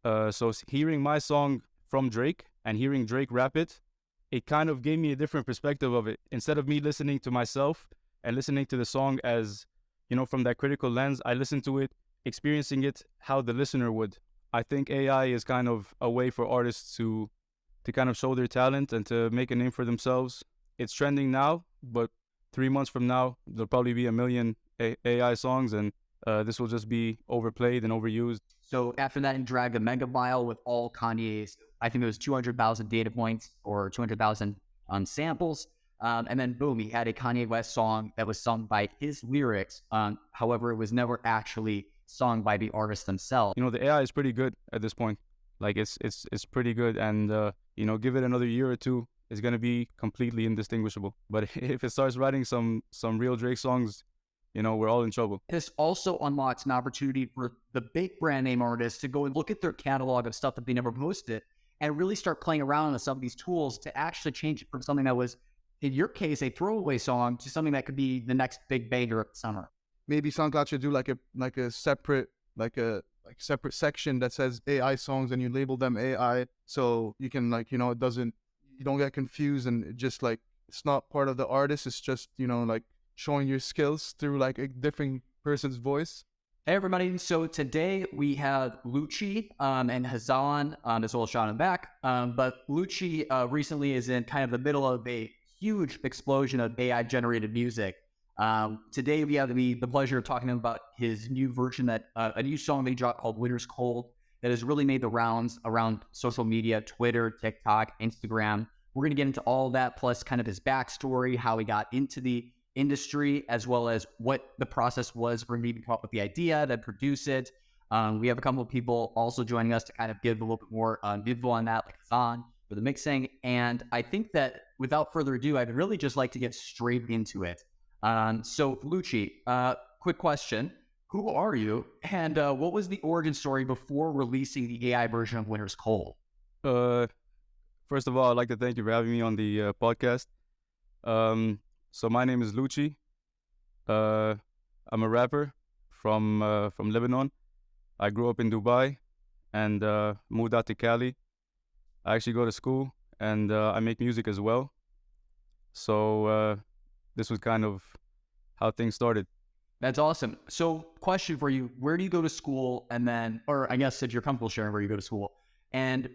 Hearing my song from Drake and hearing Drake rap it, it kind of gave me a different perspective of it. Instead of me listening to myself and listening to the song as, from that critical lens, I listened to it, experiencing it how the listener would. I think AI is kind of a way for artists to kind of show their talent and to make a name for themselves. It's trending now, but 3 months from now, there'll probably be a million AI songs, and this will just be overplayed and overused. So after that, he dragged a mega file with all Kanye's, I think it was 200,000 data points or 200,000 samples. And then boom, he had a Kanye West song that was sung by his lyrics. However, it was never actually sung by the artists themselves. The AI is pretty good at this point. Like it's pretty good, and give it another year or two, it's gonna be completely indistinguishable. But if it starts writing some real Drake songs, we're all in trouble. This also unlocks an opportunity for the big brand name artists to go and look at their catalog of stuff that they never posted and really start playing around with some of these tools to actually change it from something that was, in your case, a throwaway song to something that could be the next big banger of the summer. Maybe SoundCloud should do like a separate separate section that says AI songs, and you label them AI, so you can you don't get confused, and it just it's not part of the artist. It's just showing your skills through like a different person's voice. Hey everybody, so today we have Lucci and Hazan, as well as Sean and back. But Lucci recently is in kind of the middle of a huge explosion of AI generated music. Today we have the pleasure of talking about his new version a new song that he dropped called Winter's Cold that has really made the rounds around social media, Twitter, TikTok, Instagram. We're going to get into all that, plus kind of his backstory, how he got into the industry, as well as what the process was for him to even come up with the idea, then produce it. We have a couple of people also joining us to kind of give a little bit more info on that, like Hassan for the mixing. And I think that without further ado, I'd really just like to get straight into it. So Lucci, quick question. Who are you? And what was the origin story before releasing the AI version of Winter's Cold? First of all, I'd like to thank you for having me on the podcast. So my name is Lucci. I'm a rapper from Lebanon. I grew up in Dubai and moved out to Cali. I actually go to school and I make music as well. So this was kind of how things started. That's awesome. So question for you, where do you go to school? And then, or I guess if you're comfortable sharing where you go to school, and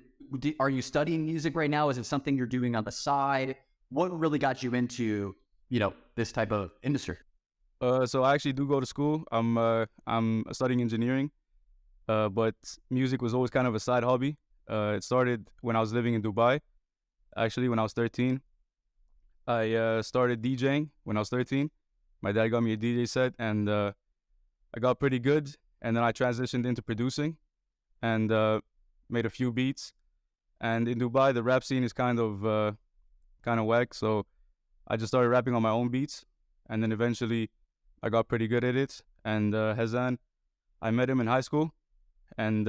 are you studying music right now? Is it something you're doing on the side? What really got you into, this type of industry? So I actually do go to school. I'm studying engineering, but music was always kind of a side hobby. It started when I was living in Dubai. Actually, when I was 13, I started DJing when I was 13. My dad got me a DJ set, and I got pretty good. And then I transitioned into producing and made a few beats. And in Dubai, the rap scene is kind of whack. So I just started rapping on my own beats, and then eventually I got pretty good at it. And Hazan, I met him in high school, and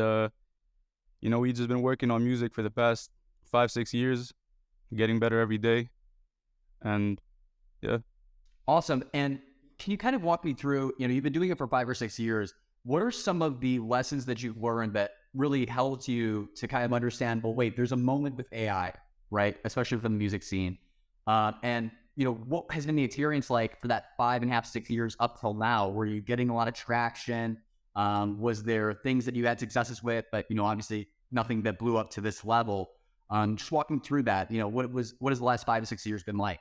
we've just been working on music for the past 5-6 years, getting better every day. And yeah. Awesome. And can you kind of walk me through, you've been doing it for 5 or 6 years. What are some of the lessons that you've learned that really helped you to kind of understand, well, wait, there's a moment with AI, right? Especially for the music scene. And what has been the experience like for that 5.5, 6 years up till now? Were you getting a lot of traction? Was there things that you had successes with, but, obviously nothing that blew up to this level? Just walking through that, what has the last 5 to 6 years been like?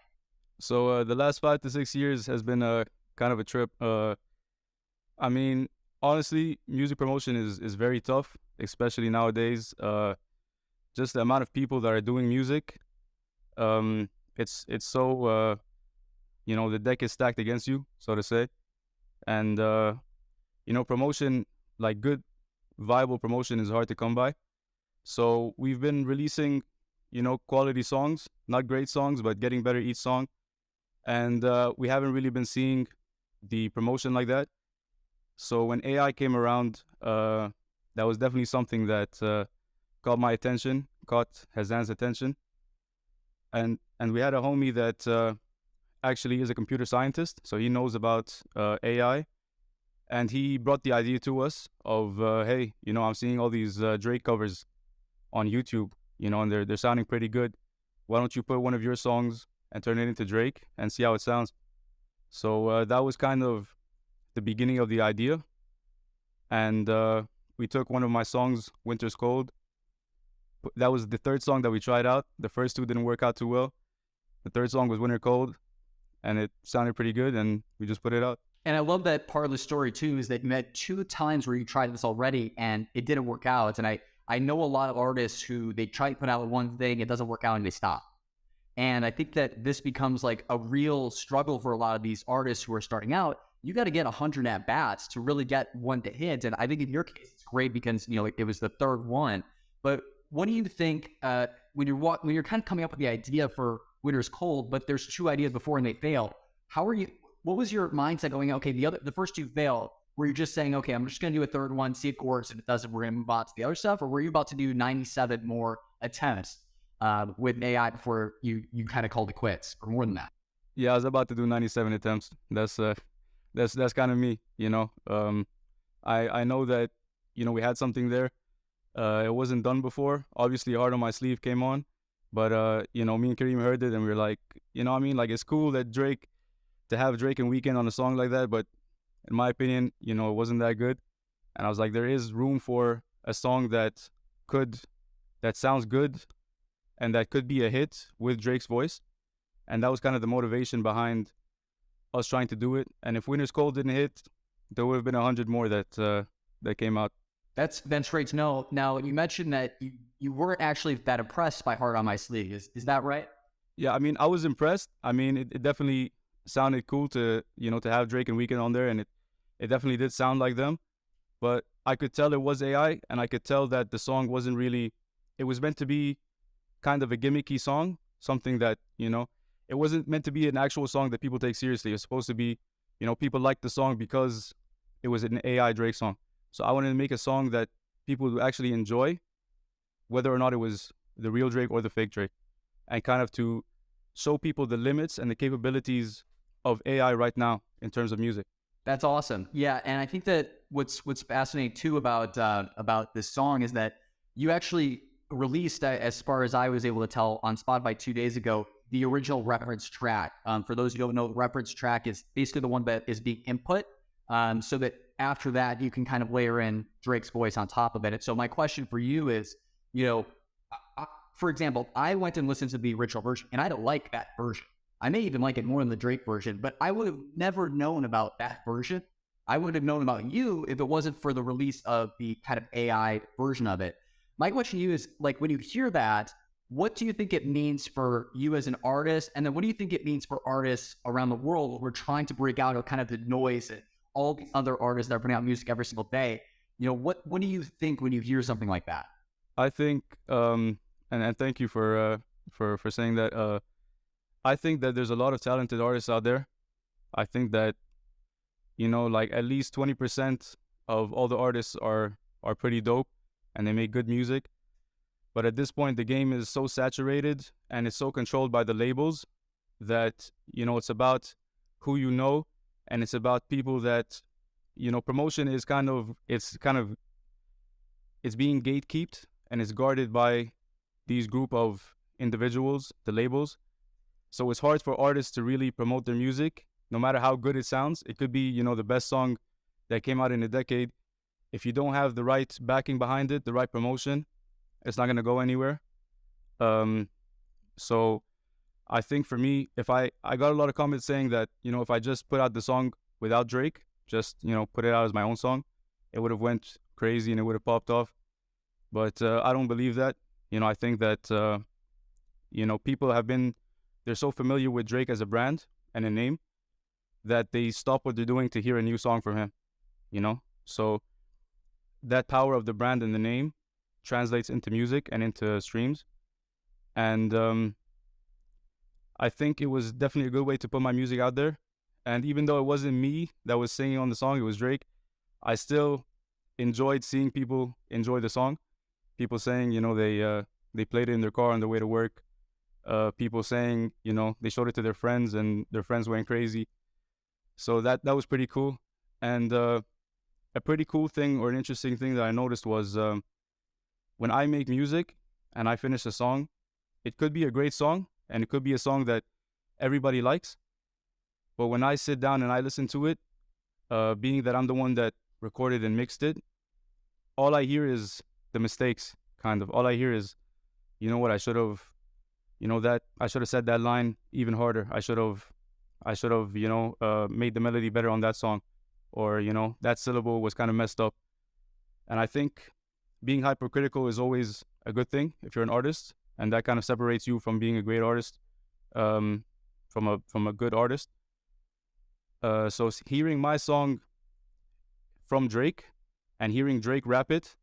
So the last 5 to 6 years has been a kind of a trip. I mean, honestly, music promotion is very tough, especially nowadays. Just the amount of people that are doing music, it's so the deck is stacked against you, so to say. And promotion, like good viable promotion, is hard to come by. So we've been releasing quality songs, not great songs, but getting better each song. And we haven't really been seeing the promotion like that. So when AI came around, that was definitely something that caught my attention, caught Hazan's attention. And we had a homie that actually is a computer scientist, so he knows about AI. and he brought the idea to us of, hey, I'm seeing all these Drake covers on YouTube, and they're sounding pretty good. Why don't you put one of your songs and turn it into Drake and see how it sounds? So that was kind of the beginning of the idea. And we took one of my songs, Winter's Cold. That was the third song that we tried out. The first two didn't work out too well. The third song was Winter Cold, and it sounded pretty good, and we just put it out. And I love that part of the story too, is that you had 2 times where you tried this already and it didn't work out. And I know a lot of artists who they try to put out one thing, it doesn't work out, and they stop. And I think that this becomes like a real struggle for a lot of these artists who are starting out. You got to get 100 at bats to really get one to hit. And I think in your case, it's great because, it was the third one. But what do you think when you're kind of coming up with the idea for Winter's Cold, but there's 2 ideas before and they fail? What was your mindset going, okay, the first 2 failed? Were you just saying, okay, I'm just going to do a third one, see if it works, and if it doesn't, we're going to move on to the other stuff? Or were you about to do 97 more attempts with AI before you kind of called it quits, or more than that? Yeah, I was about to do 97 attempts. That's kind of me, I know that, we had something there. It wasn't done before. Obviously, Heart on My Sleeve came on. But, me and Kareem heard it, and we were like, like, it's cool that to have Drake and Weeknd on a song like that, but in my opinion, it wasn't that good. And I was like, there is room for a song that sounds good and that could be a hit with Drake's voice. And that was kind of the motivation behind us trying to do it. And if Winter's Cold didn't hit, there would have been 100 more that came out. That's great to know. Now, you mentioned that you weren't actually that impressed by Heart on My Sleeve. Is that right? Yeah, I was impressed. It definitely sounded cool to have Drake and Weeknd on there, and it definitely did sound like them. But I could tell it was AI, and I could tell that the song wasn't really, it was meant to be kind of a gimmicky song, something that, it wasn't meant to be an actual song that people take seriously. It was supposed to be, people liked the song because it was an AI Drake song. So I wanted to make a song that people would actually enjoy, whether or not it was the real Drake or the fake Drake, and kind of to show people the limits and the capabilities of AI right now in terms of music. That's awesome. Yeah, and I think that what's fascinating too about this song is that you actually released, as far as I was able to tell, on Spotify 2 days ago, the original reference track. For those who don't know, the reference track is basically the one that is being input, so that after that you can kind of layer in Drake's voice on top of it. And so my question for you is, for example, I went and listened to the original version, and I don't like that version. I may even like it more than the Drake version, but I would have never known about that version. I would have known about you if it wasn't for the release of the kind of AI version of it. My question to you is, like, when you hear that, what do you think it means for you as an artist? And then what do you think it means for artists around the world who are trying to break out of kind of the noise and all the other artists that are putting out music every single day? What do you think when you hear something like that? I think, and thank you for saying that. I think that there's a lot of talented artists out there. I think that, like at least 20% of all the artists are pretty dope and they make good music. But at this point, the game is so saturated and it's so controlled by the labels that, it's about who you know, and it's about people that, promotion is it's being gatekept, and it's guarded by these group of individuals, the labels. So it's hard for artists to really promote their music, no matter how good it sounds. It could be, the best song that came out in a decade. If you don't have the right backing behind it, the right promotion, it's not going to go anywhere. So I think for me, if I got a lot of comments saying that, if I just put out the song without Drake, just, put it out as my own song, it would have went crazy and it would have popped off. But I don't believe that. I think that, people they're so familiar with Drake as a brand and a name that they stop what they're doing to hear a new song from him, So that power of the brand and the name translates into music and into streams. And I think it was definitely a good way to put my music out there. And even though it wasn't me that was singing on the song, it was Drake, I still enjoyed seeing people enjoy the song. People saying, they played it in their car on their way to work. People saying, they showed it to their friends and their friends went crazy. So that was pretty cool. And a pretty cool thing or an interesting thing that I noticed was when I make music and I finish a song, it could be a great song and it could be a song that everybody likes. But when I sit down and I listen to it, being that I'm the one that recorded and mixed it, all I hear is the mistakes, kind of. All I hear is, you know what, I should have, that I should have said that line even harder. I should have, made the melody better on that song. Or, that syllable was kind of messed up. And I think being hypercritical is always a good thing if you're an artist. And that kind of separates you from being a great artist, from a good artist. So hearing my song from Drake and hearing Drake rap it,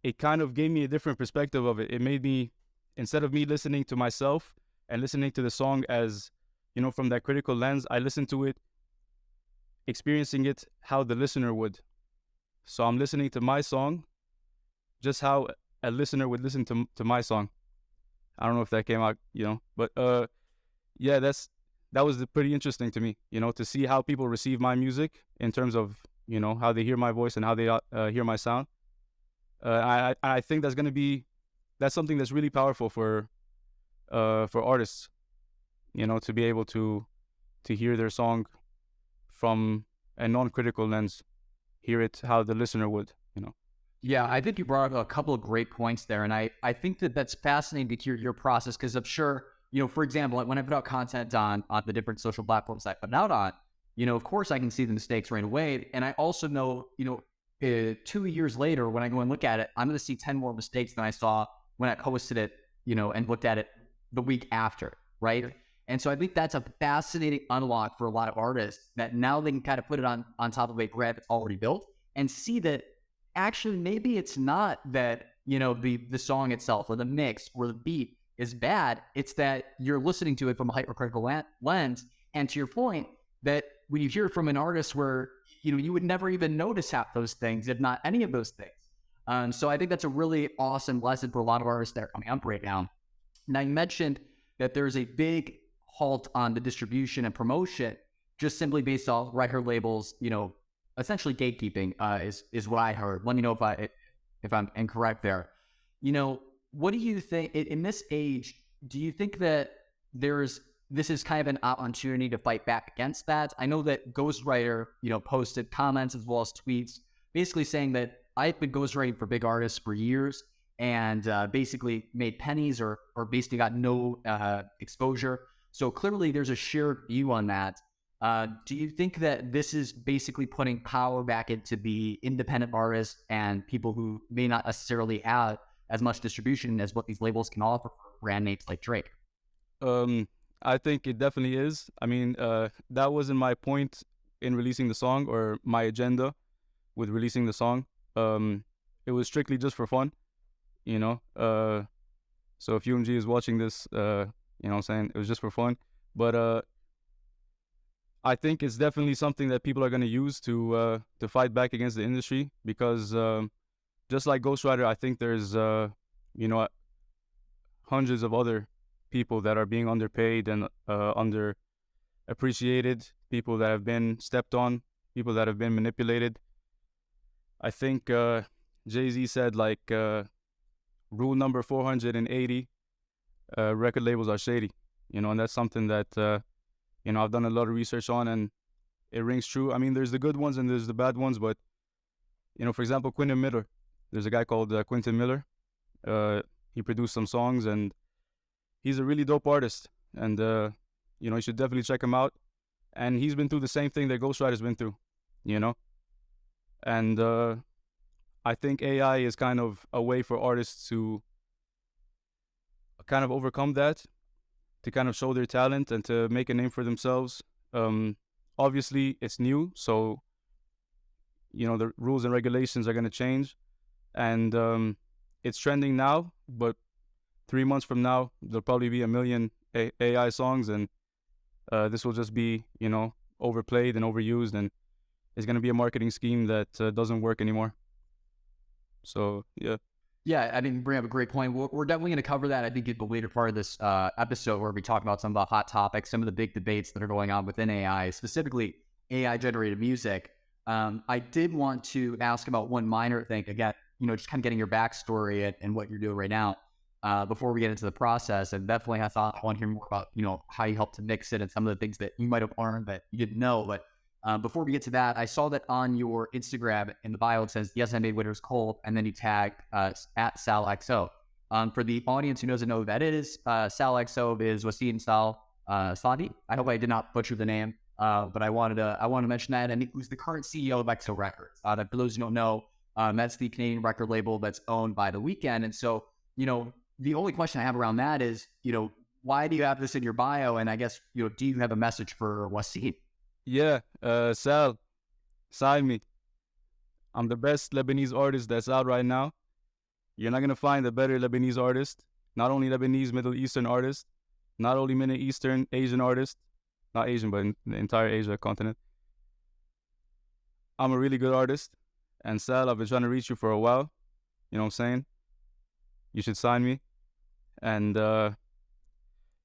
it kind of gave me a different perspective of it. It made me, instead of me listening to myself and listening to the song as, from that critical lens, I listened to it, experiencing it how the listener would. So I'm listening to my song just how a listener would listen to my song. I don't know if that came out, but yeah, that was pretty interesting to me, to see how people receive my music in terms of, how they hear my voice and how they hear my sound. I think that's something that's really powerful for artists, to be able to hear their song from a non-critical lens, hear it how the listener would, Yeah, I think you brought up a couple of great points there. And I think that that's fascinating to hear your process, because I'm sure, for example, when I put out content on the different social platforms I put it out on, of course I can see the mistakes right away. And I also know, 2 years later, when I go and look at it, I'm going to see 10 more mistakes than I saw when I posted it, and looked at it the week after, right? And so I think that's a fascinating unlock for a lot of artists, that now they can kind of put it on top of a graph that's already built and see that actually maybe it's not that, the song itself or the mix or the beat is bad. It's that you're listening to it from a hypercritical lens. And to your point, that when you hear it from an artist where, you would never even notice half those things, if not any of those things. So I think that's a really awesome lesson for a lot of artists that are coming up right now. Now, you mentioned that there's a big halt on the distribution and promotion just simply based off record labels, essentially gatekeeping is what I heard. Let me know if I'm incorrect there. What do you think in this age? Do you think that this is kind of an opportunity to fight back against that? I know that Ghostwriter, posted comments as well as tweets, basically saying that I've been ghostwriting for big artists for years and basically made pennies or basically got no exposure. So clearly there's a shared view on that. Do you think that this is basically putting power back into the independent artists and people who may not necessarily have as much distribution as what these labels can offer for brand names like Drake? I think it definitely is. I mean, that wasn't my point in releasing the song or my agenda with releasing the song. It was strictly just for fun, So if UMG is watching this, what I'm saying, it was just for fun. But I think it's definitely something that people are going to use to fight back against the industry, because just like Ghostwriter, I think there's hundreds of other people that are being underpaid and underappreciated, people that have been stepped on, people that have been manipulated. I think Jay-Z said rule number 480, record labels are shady, and that's something that I've done a lot of research on, and it rings true. I mean, there's the good ones and there's the bad ones, but for example, Quentin Miller, there's a guy called Quentin Miller. He produced some songs, and he's a really dope artist, and you should definitely check him out. And he's been through the same thing that Ghostwriter's been through, and I think AI is kind of a way for artists to kind of overcome that, to kind of show their talent and to make a name for themselves. Obviously, it's new, so the rules and regulations are going to change, and it's trending now, but 3 months from now, there'll probably be 1 million AI songs, and this will just be, overplayed and overused, and it's going to be a marketing scheme that doesn't work anymore. So, yeah. Yeah, I think you bring up a great point. We're definitely going to cover that, I think, in the later part of this episode, where we talk about some of the hot topics, some of the big debates that are going on within AI, specifically AI-generated music. I did want to ask about one minor thing again, just kind of getting your backstory and what you're doing right now before we get into the process. And definitely, I want to hear more about, how you helped to mix it and some of the things that you might have learned that you didn't know. But before we get to that, I saw that on your Instagram in the bio, it says, yes, I made Winter's Cold. And then you tagged at SalXO. For the audience who doesn't know who that is, SalXO is Wasim Sadi. I hope I did not butcher the name. But I wanted to mention that, and who's the current CEO of EXO Records. That for those who don't know, that's the Canadian record label that's owned by The Weeknd. And so, the only question I have around that is, why do you have this in your bio? And I guess, do you have a message for Wasim? Yeah, Sal, sign me. I'm the best Lebanese artist that's out right now. You're not gonna find a better Lebanese artist. Not only Lebanese, Middle Eastern artist, not only Middle Eastern, Asian artist, not Asian, but in the entire Asia continent. I'm a really good artist. And Sal, I've been trying to reach you for a while. You know what I'm saying? You should sign me. And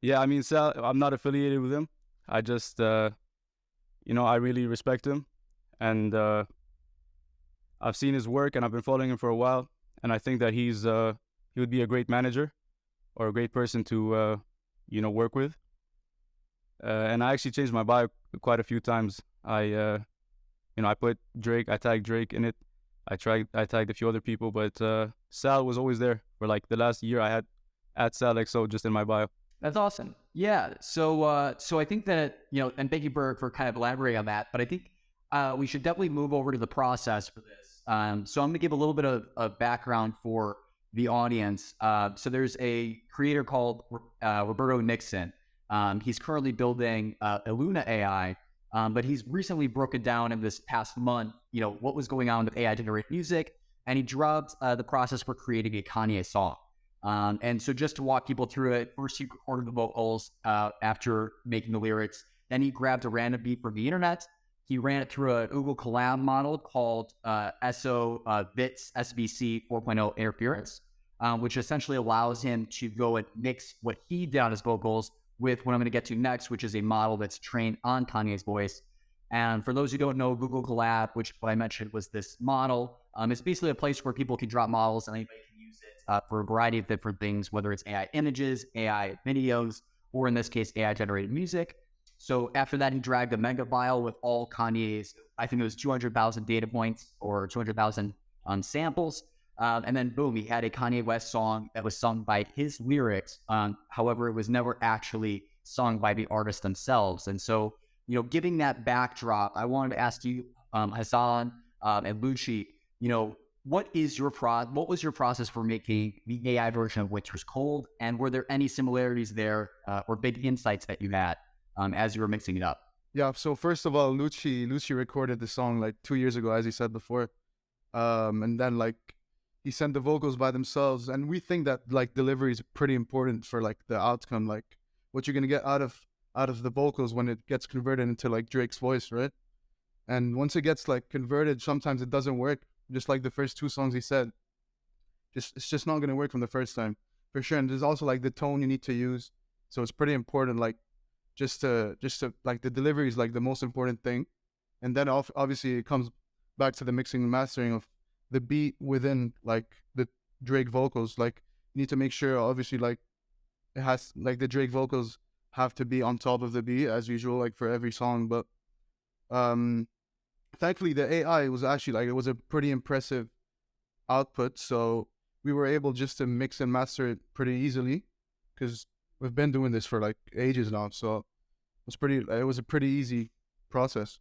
yeah, I mean, Sal, I'm not affiliated with him. I just, I really respect him. And I've seen his work and I've been following him for a while. And I think that he would be a great manager or a great person to, work with. And I actually changed my bio quite a few times. I put Drake, I tagged Drake in it. I tagged a few other people, but Sal was always there for like the last year. I had at SalXO just in my bio. That's awesome. Yeah. So I think that, and thank you for kind of elaborating on that, but I think we should definitely move over to the process for this. So I'm going to give a little bit of background for the audience. So there's a creator called Roberto Nixon. He's currently building Illuna AI, but he's recently broken down in this past month, what was going on with AI generated music, and he dropped the process for creating a Kanye song. And so just to walk people through it, first he recorded the vocals after making the lyrics. Then he grabbed a random beat from the internet. He ran it through a Google Collab model called VITS SBC 4.0 interference, which essentially allows him to go and mix what he did on his vocals with what I'm going to get to next, which is a model that's trained on Kanye's voice. And for those who don't know, Google Collab, which what I mentioned was this model, it's basically a place where people can drop models and anybody can use it for a variety of different things, whether it's AI images, AI videos, or in this case, AI generated music. So after that, he dragged a mega file with all Kanye's, I think it was 200,000 data points or 200,000 samples. And then boom, he had a Kanye West song that was sung by his lyrics. However, it was never actually sung by the artists themselves. And so, giving that backdrop, I wanted to ask you, Hassan and Lucci, what was your process for making the AI version of Winter's Cold? And were there any similarities there or big insights that you had as you were mixing it up? Yeah, so first of all, Lucci recorded the song like 2 years ago, as he said before. And then like he sent the vocals by themselves, and we think that like delivery is pretty important for like the outcome, like what you're gonna get out of the vocals when it gets converted into like Drake's voice, right? And once it gets like converted, sometimes it doesn't work. Just like the first two songs he said, it's just not gonna work from the first time for sure. And there's also like the tone you need to use, so it's pretty important. Like just to like the delivery is like the most important thing, and then obviously it comes back to the mixing and mastering of the beat within like the Drake vocals. Like you need to make sure obviously like it has like the Drake vocals have to be on top of the beat as usual, like for every song. But thankfully the AI was actually like, it was a pretty impressive output, so we were able just to mix and master it pretty easily because we've been doing this for like ages now. So it was a pretty easy process,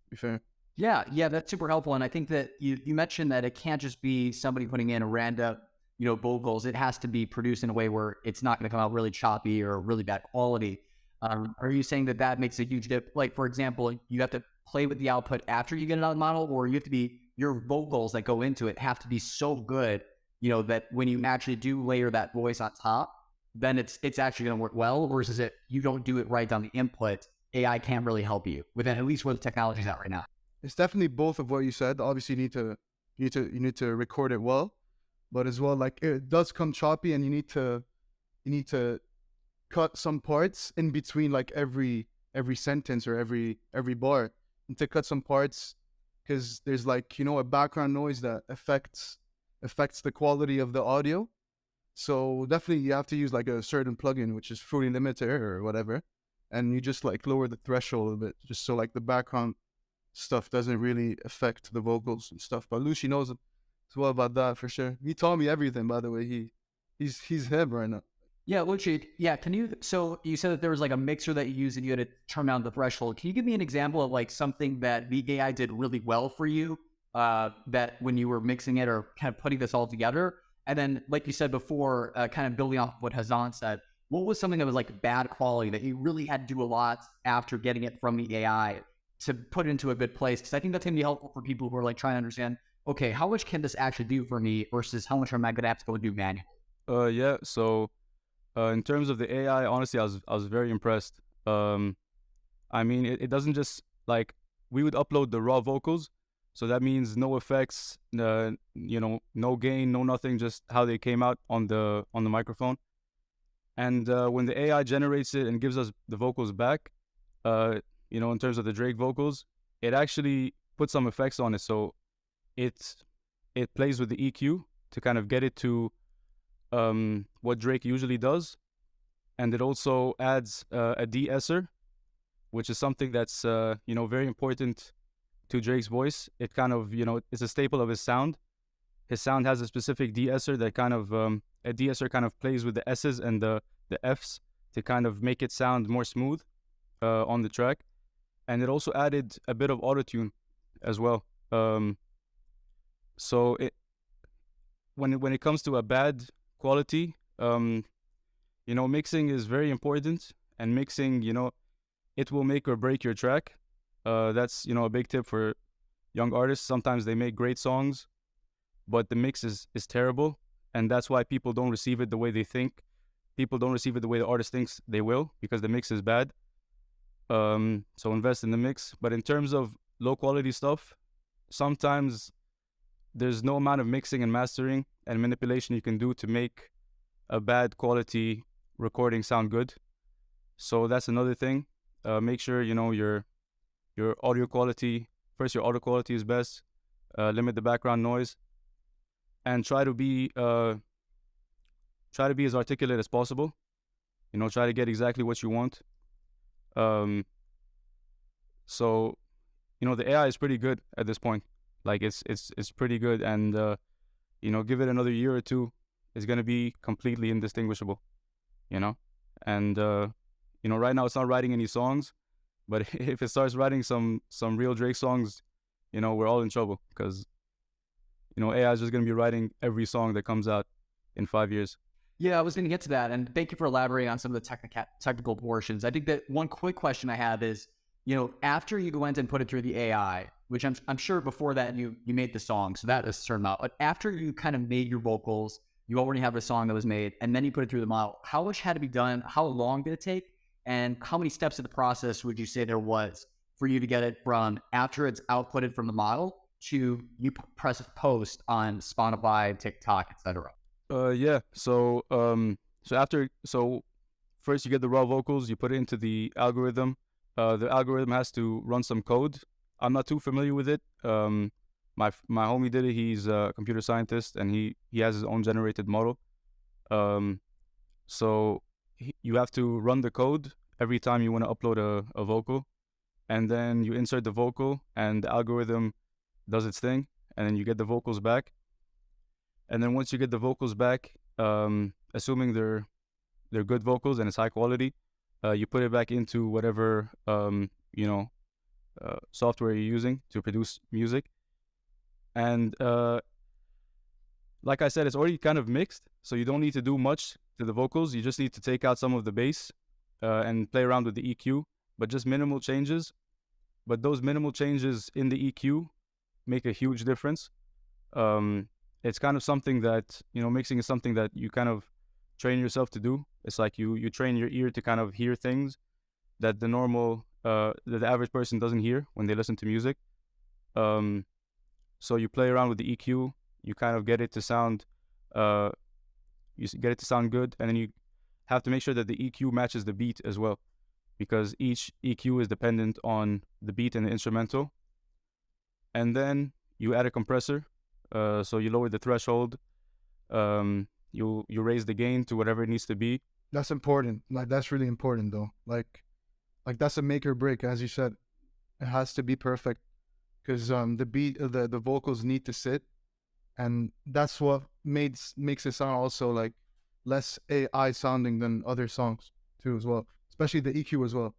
to be fair. Yeah, that's super helpful. And I think that you mentioned that it can't just be somebody putting in a random, vocals. It has to be produced in a way where it's not going to come out really choppy or really bad quality. Are you saying that makes a huge difference? Like, for example, you have to play with the output after you get it on the model, or you have to be, your vocals that go into it have to be so good, that when you actually do layer that voice on top, then it's actually going to work well, versus if you don't do it right on the input, AI can't really help you with at least where the technology's at right now. It's definitely both of what you said. Obviously, you need to record it well, but as well, like it does come choppy, and you need to cut some parts in between, like every sentence or every bar. You need to cut some parts because there's like, you know, a background noise that affects the quality of the audio. So definitely you have to use like a certain plugin, which is Fruity Limiter or whatever, and you just like lower the threshold a bit, just so like the background stuff doesn't really affect the vocals and stuff. But Lucy knows as well about that for sure. He taught me everything, by the way. He's him right now. Yeah, Luchi, yeah, can you, so you said that there was like a mixer that you used and you had to turn down the threshold. Can you give me an example of like something that the AI did really well for you, that when you were mixing it or kind of putting this all together? And then, like you said before, kind of building off of what Hazan said, what was something that was like bad quality that you really had to do a lot after getting it from the AI to put it into a good place? Because I think that's going to be helpful for people who are like trying to understand, okay, how much can this actually do for me versus how much am I going to have to go do manually? Yeah. So in terms of the AI, honestly, I was very impressed. I mean, it doesn't just like we would upload the raw vocals, so that means no effects, you know, no gain, no nothing, just how they came out on the microphone. And when the AI generates it and gives us the vocals back, you know, in terms of the Drake vocals, it actually puts some effects on it. So it plays with the EQ to kind of get it to what Drake usually does, and it also adds a de-esser, which is something that's you know, very important to Drake's voice. It kind of, you know, it's a staple of his sound. His sound has a specific de-esser that kind of a de-esser kind of plays with the S's and the F's to kind of make it sound more smooth on the track. And it also added a bit of autotune as well. So it when it comes to a bad quality, you know, mixing is very important, and mixing, you know, it will make or break your track. That's, you know, a big tip for young artists. Sometimes they make great songs, but the mix is terrible, and that's why people don't receive it the way they think. People don't receive it the way the artist thinks they will, because the mix is bad. So invest in the mix. But in terms of low quality stuff, sometimes there's no amount of mixing and mastering and manipulation you can do to make a bad quality recording sound good. So that's another thing. Make sure, you know, your audio quality, first your audio quality is best. Limit the background noise, and try to be as articulate as possible. You know, try to get exactly what you want. So, you know, the AI is pretty good at this point. Like it's pretty good, and you know, give it another year or two, it's gonna be completely indistinguishable. You know, and you know, right now it's not writing any songs, but if it starts writing some real Drake songs, you know, we're all in trouble, because, you know, AI is just gonna be writing every song that comes out in 5 years. Yeah, I was going to get to that, and thank you for elaborating on some of the technical portions. I think that one quick question I have is, you know, after you went and put it through the AI, which I'm sure before that you made the song, so that is a certain amount. But after you kind of made your vocals, you already have a song that was made, and then you put it through the model. How much had to be done? How long did it take? And how many steps of the process would you say there was for you to get it from after it's outputted from the model to you press post on Spotify, TikTok, etc.? Yeah. So so first you get the raw vocals, you put it into the algorithm. The algorithm has to run some code. I'm not too familiar with it. My homie did it. He's a computer scientist, and he has his own generated model. So you have to run the code every time you want to upload a vocal, and then you insert the vocal, and the algorithm does its thing, and then you get the vocals back. And then once you get the vocals back, assuming they're good vocals and it's high quality, you put it back into whatever you know, software you're using to produce music. And like I said, it's already kind of mixed, so you don't need to do much to the vocals. You just need to take out some of the bass and play around with the EQ, but just minimal changes. But those minimal changes in the EQ make a huge difference. It's kind of something that, you know, mixing is something that you kind of train yourself to do. It's like you train your ear to kind of hear things that the normal, that the average person doesn't hear when they listen to music. So you play around with the EQ, you kind of get it to sound, get it to sound good, and then you have to make sure that the EQ matches the beat as well, because each EQ is dependent on the beat and the instrumental. and then you add a compressor. So you lower the threshold. You raise the gain to whatever it needs to be. That's important. Like that's really important though. Like that's a make or break, as you said. It has to be perfect because the beat, the vocals need to sit, and that's what makes it sound also like less AI sounding than other songs too as well, especially the EQ as well.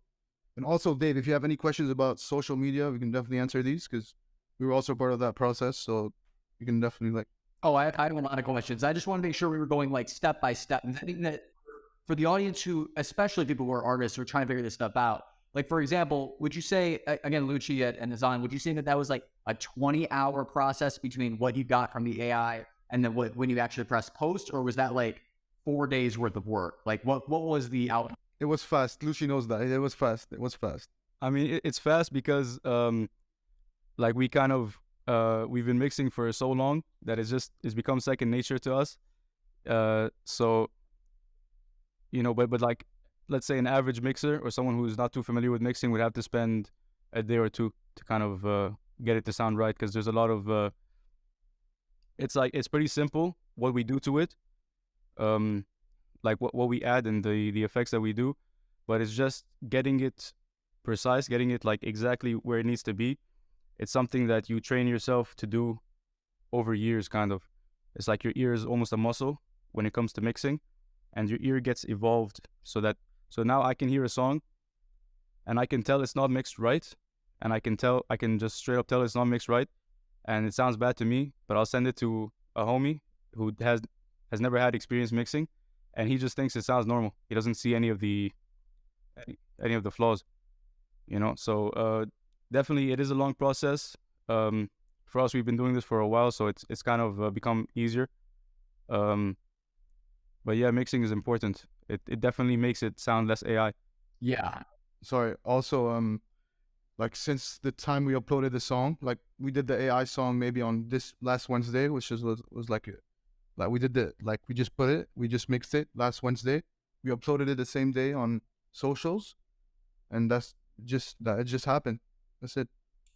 And also, Dave, if you have any questions about social media, we can definitely answer these because we were also part of that process. So you can definitely like. Oh, I have a lot of questions. I just want to make sure we were going like step by step. And I think that for the audience who, especially people who are artists who are trying to figure this stuff out, like for example, would you say, again, Lucci and Hazan, would you say that that was like a 20-hour process between what you got from the AI and then when you actually press post, or was that like 4 days worth of work? Like what was the outcome? It was fast. Lucci knows that. It was fast. It was fast. I mean, it's fast because like we kind of we've been mixing for so long that it's become second nature to us. So but like let's say an average mixer or someone who's not too familiar with mixing would have to spend a day or two to kind of get it to sound right, because there's a lot of it's pretty simple what we do to it, like what we add and the effects that we do, but it's just getting it precise, getting it like exactly where it needs to be. It's something that you train yourself to do over years, kind of. It's like your ear is almost a muscle when it comes to mixing, and your ear gets evolved so now I can hear a song and I can tell it's not mixed right, and I can just straight up tell it's not mixed right, and it sounds bad to me, but I'll send it to a homie who has never had experience mixing, and he just thinks it sounds normal. He doesn't see any of the flaws, So definitely, it is a long process. For us, we've been doing this for a while, so it's kind of become easier. But yeah, mixing is important. It definitely makes it sound less AI. Yeah. Sorry. Also, like since the time we uploaded the song, like we did the AI song maybe on this last Wednesday, which was like we did we just mixed it last Wednesday. We uploaded it the same day on socials, and it just happened. That's it.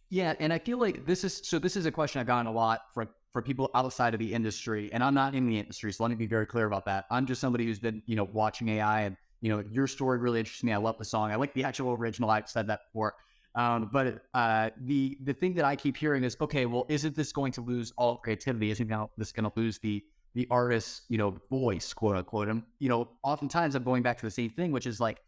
Yeah, and I feel like this is a question I've gotten a lot for people outside of the industry, and I'm not in the industry, so let me be very clear about that. I'm just somebody who's been, watching AI, and your story really interests me. I love the song. I like the actual original. I've said that before. But the thing that I keep hearing is, okay, well, isn't this going to lose all creativity? Isn't this going to lose the artist's, voice, quote unquote? And, oftentimes I'm going back to the same thing, which is like,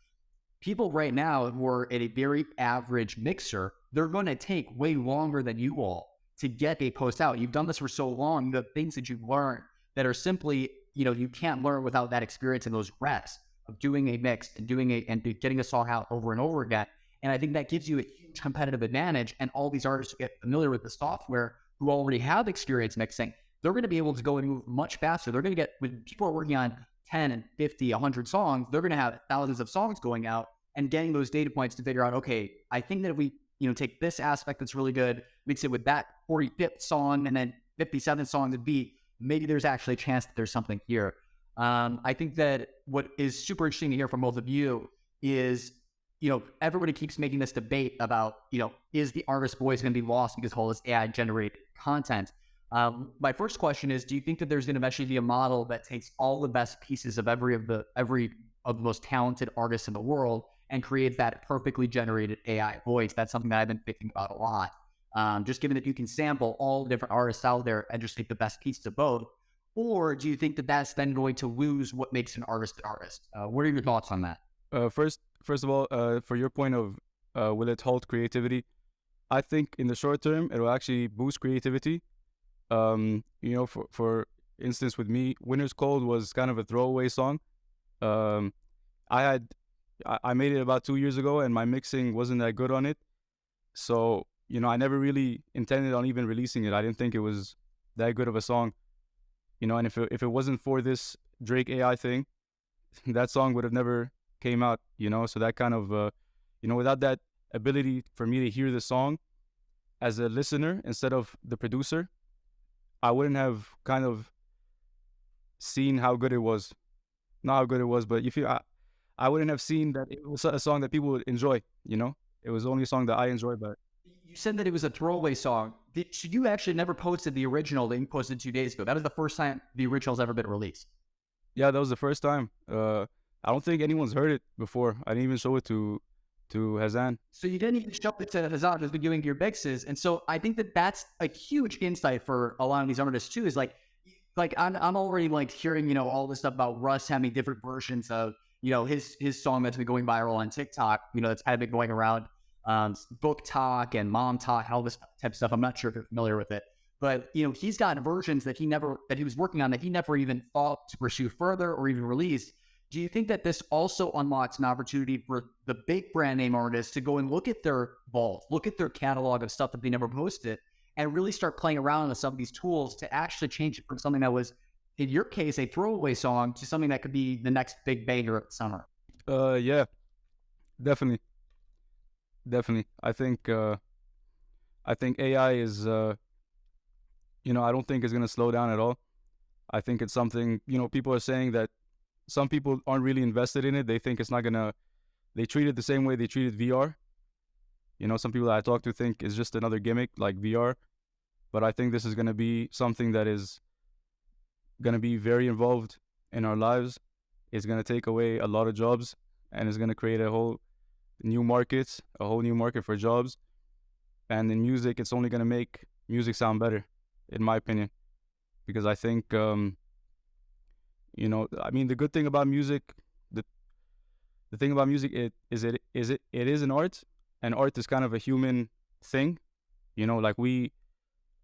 people right now who are at a very average mixer, they're going to take way longer than you all to get a post out. You've done this for so long, the things that you've learned that are simply, you can't learn without that experience and those reps of doing a mix and getting a song out over and over again. And I think that gives you a huge competitive advantage. And all these artists who get familiar with the software, who already have experience mixing, they're going to be able to go and move much faster. They're going to when people are working on 10 and 50, 100 songs, they're going to have thousands of songs going out, and getting those data points to figure out, okay, I think that if we, take this aspect that's really good, mix it with that 45th song and then 57th song to beat, maybe there's actually a chance that there's something here. I think that what is super interesting to hear from both of you is, everybody keeps making this debate about, is the artist's voice going to be lost because of all this AI generated content? My first question is, do you think that there's going to eventually be a model that takes all the best pieces of every of the most talented artists in the world and creates that perfectly generated AI voice? That's something that I've been thinking about a lot. Just given that you can sample all the different artists out there and just take the best pieces of both. Or do you think that that's then going to lose what makes an artist an artist? What are your thoughts on that? First of all, for your point of will it halt creativity? I think in the short term, it will actually boost creativity. For instance, with me, Winter's Cold was kind of a throwaway song. I made it about 2 years ago, and my mixing wasn't that good on it. So, I never really intended on even releasing it. I didn't think it was that good of a song. And if it wasn't for this Drake AI thing, that song would have never came out, So that kind of, without that ability for me to hear the song as a listener instead of the producer, I wouldn't have kind of seen how good it was. Not how good it was, but I wouldn't have seen that it was a song that people would enjoy, It was only a song that I enjoyed, but you said that it was a throwaway song. You actually never posted the original that you posted 2 days ago? That was the first time the original's ever been released. Yeah, that was the first time. I don't think anyone's heard it before. I didn't even show it to Hazan. So you didn't even show it to Hazan, who's been doing your mixes. And so I think that that's a huge insight for a lot of these artists too, is like I'm already like hearing, you know, all this stuff about Russ having different versions of, you know, his song that's been going viral on TikTok, you know, that's kind of been going around, book talk and mom talk, all this type of stuff. I'm not sure if you're familiar with it, but you know, he's got versions that he was working on that he never even thought to pursue further or even release. Do you think that this also unlocks an opportunity for the big brand name artists to go and look at their vault, look at their catalog of stuff that they never posted, and really start playing around with some of these tools to actually change it from something that was, in your case, a throwaway song to something that could be the next big banger of the summer? Yeah, definitely. I think AI is I don't think it's gonna slow down at all. I think it's something, people are saying that some people aren't really invested in it. They think it's not gonna. They treat it the same way they treated VR. Some people that I talk to think it's just another gimmick like VR. But I think this is gonna be something that is gonna be very involved in our lives. It's gonna take away a lot of jobs, and it's gonna create a whole new market for jobs. And in music, it's only gonna make music sound better, in my opinion, because I think the good thing about music, the thing about music, it is an art, and art is kind of a human thing. Like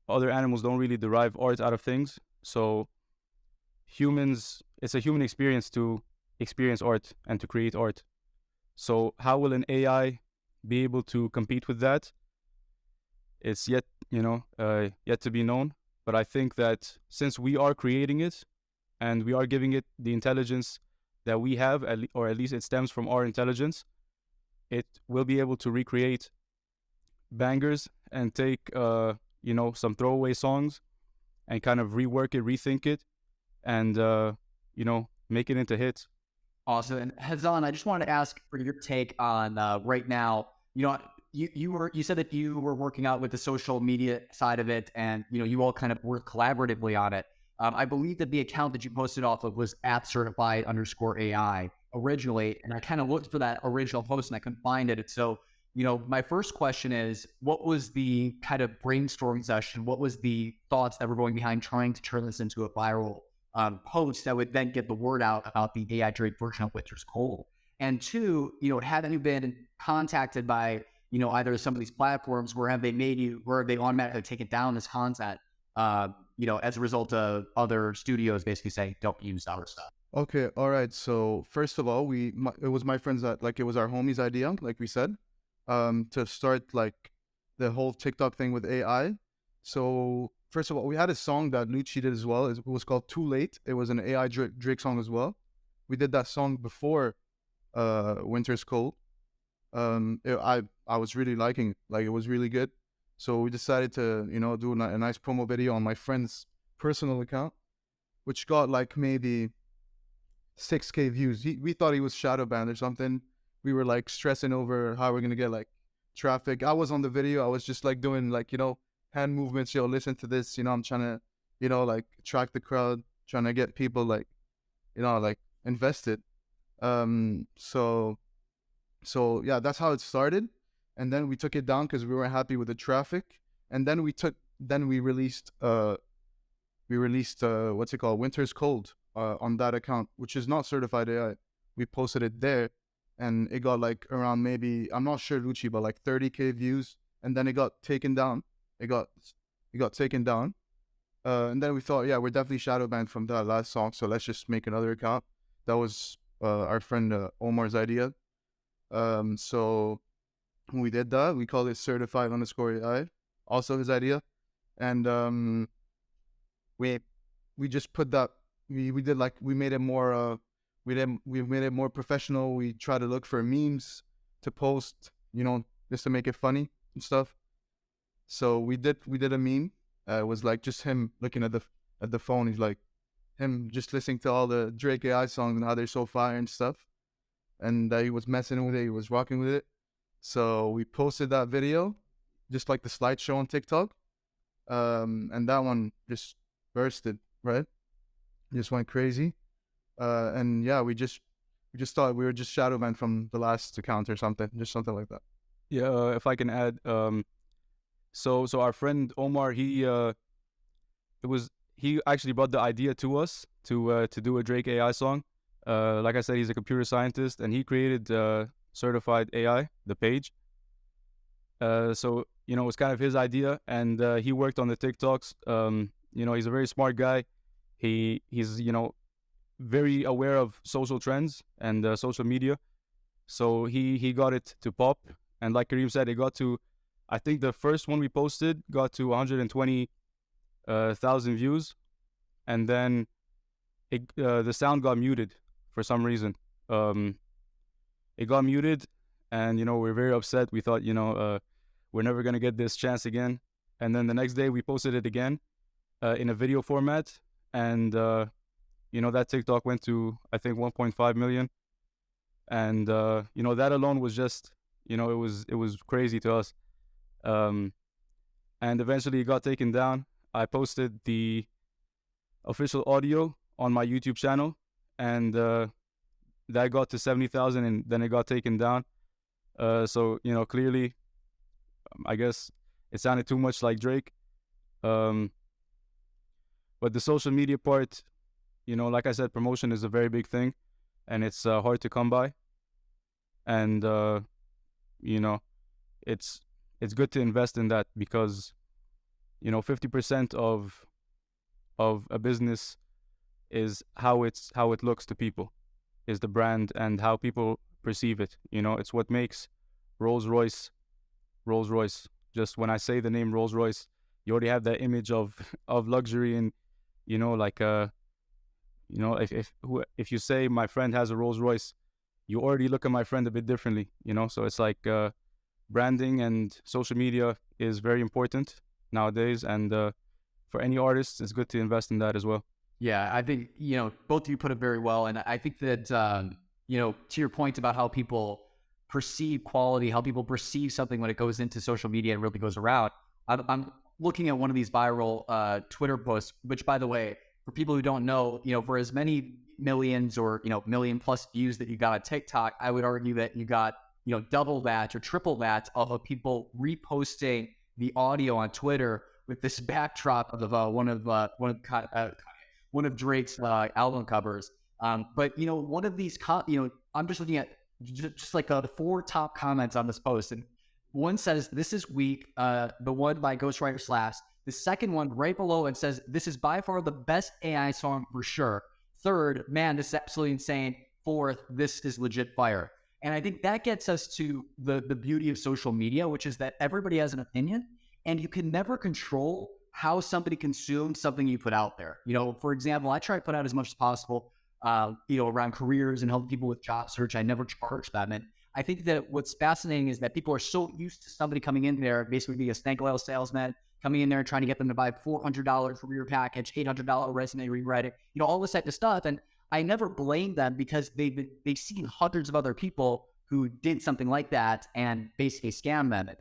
other animals don't really derive art out of things. So humans, it's a human experience to experience art and to create art. So how will an AI be able to compete with that? It's yet to be known. But I think that since we are creating it and we are giving it the intelligence that we have, or at least it stems from our intelligence, it will be able to recreate bangers and take some throwaway songs and kind of rework it, rethink it, and make it into hits. Awesome. And Hazan, I just wanted to ask for your take on right now. You said that you were working out with the social media side of it, and you all kind of worked collaboratively on it. I believe that the account that you posted off of was @certified_AI originally, and I kind of looked for that original post and I couldn't find it. So, my first question is, what was the kind of brainstorming session? What was the thoughts that were going behind trying to turn this into a viral post that would then get the word out about the AI Drake version of Winter's Cold? And two, haven't you been contacted by either some of these platforms where have they automatically taken down this content, as a result of other studios basically saying, don't use our stuff? Okay, all right. So first of all, it was my friends that, like, it was our homie's idea, like we said, to start like the whole TikTok thing with AI. So first of all, we had a song that Lucci did as well. It was called Too Late. It was an AI Drake song as well. We did that song before Winter's Cold. I was really liking it. Like, it was really good. So we decided to, do a nice promo video on my friend's personal account, which got like maybe 6K views. We thought he was shadow banned or something. We were like stressing over how we're gonna get like traffic. I was on the video. I was just like doing like, hand movements. Listen to this. I'm trying to, like attract the crowd, trying to get people like, like invested. So yeah, that's how it started. And then we took it down because we weren't happy with the traffic. And then we released what's it called? Winter's Cold on that account, which is not certified AI. We posted it there, and it got like around, maybe, I'm not sure, Lucci, but like 30K views. And then it got taken down. It got taken down. And then we thought, yeah, we're definitely shadow banned from that last song, so let's just make another account. That was our friend Omar's idea. So we did that. We called it certified_AI, also his idea. And we just put that, we did like, we made it more we made it more professional. We try to look for memes to post, just to make it funny and stuff. So we did a meme. It was like just him looking at the phone. He's like him just listening to all the Drake AI songs and how they're so fire and stuff. And he was messing with it. He was rocking with it. So we posted that video. just like the slideshow on TikTok. And that one just bursted, right? Just went crazy. And yeah, we just thought we were just shadow banned from the last account or something, just something like that. Yeah, if I can add, so our friend Omar, he actually brought the idea to us to do a Drake AI song. Like I said, he's a computer scientist, and he created Certified AI, the page. So you know, it was kind of his idea, and he worked on the TikToks. You know, he's a very smart guy. He's you know, very aware of social trends and social media. So he got it to pop, and like Kareem said, it got to, I think the first one we posted got to 120,000 views, and then the sound got muted for some reason. It got muted, and you know, we're very upset. We thought, you know, we're never gonna get this chance again. And then the next day we posted it again in a video format, and you know, that TikTok went to, I think, 1.5 million. And you know, that alone was just, you know, it was crazy to us. And eventually it got taken down. I posted the official audio on my YouTube channel, and that got to 70,000, and then it got taken down. So you know, clearly, I guess it sounded too much like Drake. But the social media part, you know, like I said, promotion is a very big thing, and it's hard to come by. And you know, it's good to invest in that, because you know, 50% of a business is how it looks to people, is the brand and how people perceive it. You know, it's what makes Rolls Royce. Just when I say the name Rolls Royce, you already have that image of luxury, and you know, like you know, if you say my friend has a Rolls Royce, you already look at my friend a bit differently. You know, so it's like branding and social media is very important nowadays, and for any artists, it's good to invest in that as well. Yeah, I think, you know, both of you put it very well. And I think that, you know, to your point about how people perceive quality, how people perceive something when it goes into social media and really goes around. I'm looking at one of these viral Twitter posts, which, by the way, for people who don't know, you know, for as many millions or, you know, million plus views that you got on TikTok, I would argue that you got, you know, double that or triple that of people reposting the audio on Twitter with this backdrop of one of Drake's album covers. But you know, one of these, you know, I'm just looking at just like the 4 top comments on this post, and one says, "This is weak." The one by Ghostwriter Slash. The second one right below it says, "This is by far the best AI song for sure." Third, "Man, this is absolutely insane." Fourth, "This is legit fire." And I think that gets us to the beauty of social media, which is that everybody has an opinion, and you can never control how somebody consumes something you put out there. You know, for example, I try to put out as much as possible, you know, around careers and help people with job search. I never charge them. And I think that what's fascinating is that people are so used to somebody coming in there, basically being a snake oil salesman, coming in there and trying to get them to buy $400 career package, $800 resume rewriting, you know, all this type of stuff. And I never blame them, because they've seen hundreds of other people who did something like that and basically scam them and